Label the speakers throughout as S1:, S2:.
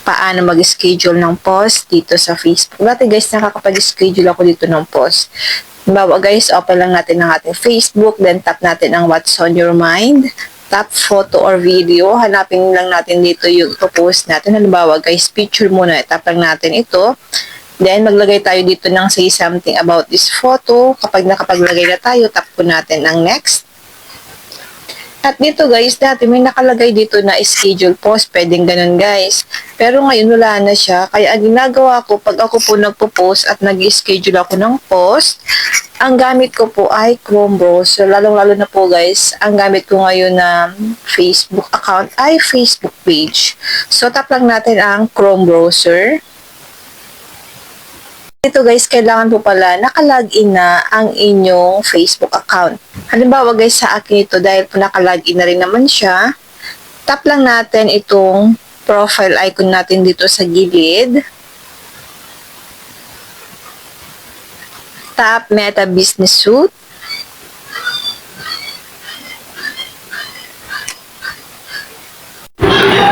S1: paano mag-schedule ng post dito sa Facebook. Dati guys, nakakapag-schedule ako dito ng post. Halimbawa guys, open lang natin ang ating Facebook, then tap natin ang What's on Your Mind, tap photo or video, hanapin lang natin dito yung ipopost natin. Halimbawa guys, picture muna, tap lang natin ito. Then, maglagay tayo dito ng say something about this photo. Kapag nakapaglagay na tayo, tap po natin ang next. At dito guys, dati may nakalagay dito na schedule post. Pwedeng ganun guys. Pero ngayon wala na siya. Kaya ang ginagawa ko, pag ako po nagpo-post at nag-schedule ako ng post, ang gamit ko po ay Chrome browser. Lalong-lalo na po guys, ang gamit ko ngayon na Facebook account ay Facebook page. So, tap lang natin ang Chrome browser. Ito guys, kailangan po pala nakalagin na ang inyong Facebook account. Halimbawa guys, sa akin ito, dahil po nakalagin na rin naman siya, tap lang natin itong profile icon natin dito sa gilid. Tap Meta Business Suite.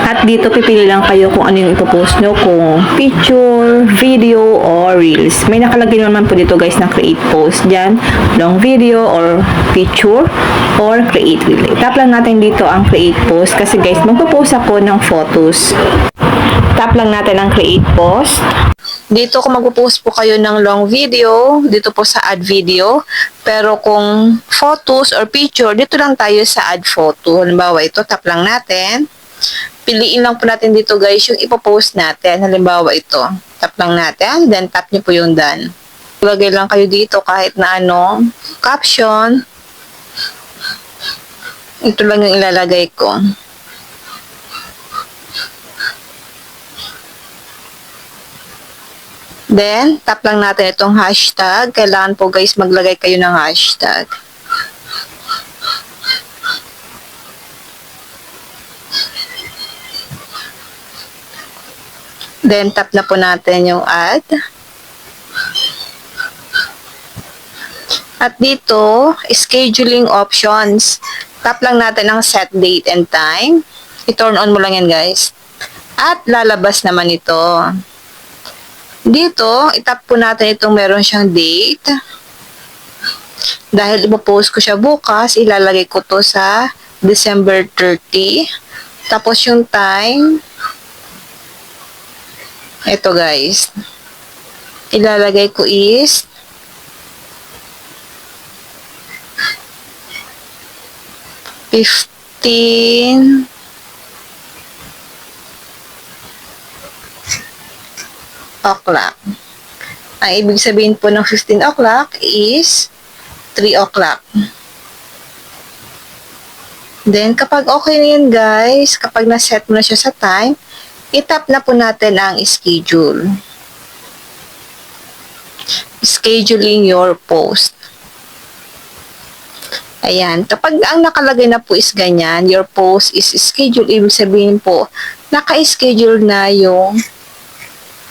S1: At dito pipili lang kayo kung ano yung ipopost nyo, kung picture, video, or reels. May nakalagay naman po dito guys na create post dyan, long video, or picture, or create reel. Tap lang natin dito ang create post kasi guys, magpo-post ako ng photos. Tap lang natin ang create post. Dito kung magpo-post po kayo ng long video, dito po sa add video. Pero kung photos or picture, dito lang tayo sa add photo. Halimbawa ito, tap lang natin. Piliin lang po natin dito guys yung ipopost natin. Halimbawa ito. Tap lang natin. Then tap nyo po yung done. Ilagay lang kayo dito kahit na ano. Caption. Ito lang yung ilalagay ko. Then, tap lang natin itong hashtag. Kailangan po guys maglagay kayo ng hashtag. Then, tap na po natin yung add. At dito, scheduling options. Tap lang natin ang set date and time. I-turn on mo lang yan, guys. At lalabas naman ito. Dito, itap po natin itong meron siyang date. Dahil ipopost ko siya bukas, ilalagay ko to sa December 30. Tapos yung time, ito guys, ilalagay ko is 15 o'clock. Ang ibig sabihin po ng 15 o'clock is 3 o'clock. Then, kapag okay na yan guys, kapag na-set mo na siya sa time, itap na po natin ang schedule. Scheduling your post. Ayan. Kapag ang nakalagay na po is ganyan, your post is scheduled, ibig sabihin po, naka-schedule na yung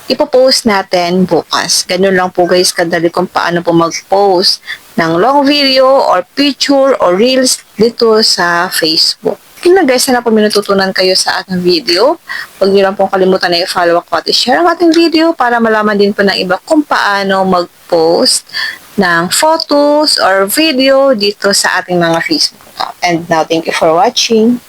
S1: ipopost natin bukas. Ganun lang po guys kadali kung paano po mag-post ng long video or picture or reels dito sa Facebook. Yun na guys, sana po may natutunan kayo sa ating video. Huwag niyo lang pong kalimutan na i-follow ako at i-share ang ating video para malaman din po ng iba kung paano mag-post ng photos or video dito sa ating mga Facebook account. And now, thank you for watching.